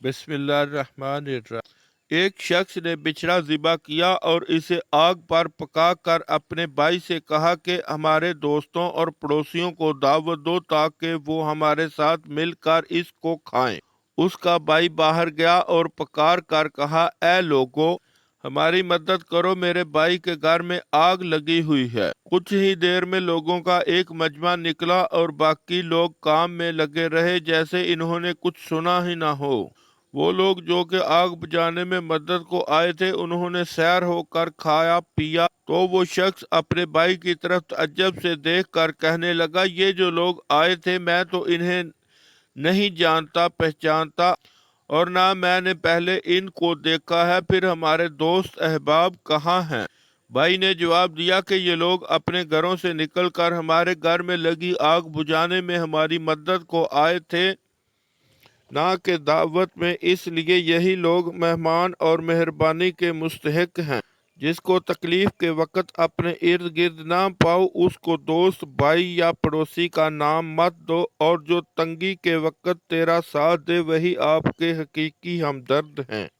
بسم اللہ الرحمن الرحیم۔ ایک شخص نے بچڑا ذبح کیا اور اسے آگ پر پکا کر اپنے بھائی سے کہا کہ ہمارے دوستوں اور پڑوسیوں کو دعوت دو تاکہ وہ ہمارے ساتھ مل کر اس کو کھائیں۔ اس کا بھائی باہر گیا اور پکار کر کہا، اے لوگو، ہماری مدد کرو، میرے بھائی کے گھر میں آگ لگی ہوئی ہے۔ کچھ ہی دیر میں لوگوں کا ایک مجمع نکلا اور باقی لوگ کام میں لگے رہے جیسے انہوں نے کچھ سنا ہی نہ ہو۔ وہ لوگ جو کہ آگ بجھانے میں مدد کو آئے تھے، انہوں نے سیر ہو کر کھایا پیا تو وہ شخص اپنے بھائی کی طرف تعجب سے دیکھ کر کہنے لگا، یہ جو لوگ آئے تھے میں تو انہیں نہیں جانتا پہچانتا، اور نہ میں نے پہلے ان کو دیکھا ہے، پھر ہمارے دوست احباب کہاں ہیں؟ بھائی نے جواب دیا کہ یہ لوگ اپنے گھروں سے نکل کر ہمارے گھر میں لگی آگ بجھانے میں ہماری مدد کو آئے تھے، نہ کہ دعوت میں۔ اس لیے یہی لوگ مہمان اور مہربانی کے مستحق ہیں۔ جس کو تکلیف کے وقت اپنے ارد گرد نہ پاؤ، اس کو دوست، بھائی یا پڑوسی کا نام مت دو، اور جو تنگی کے وقت تیرا ساتھ دے وہی آپ کے حقیقی ہمدرد ہیں۔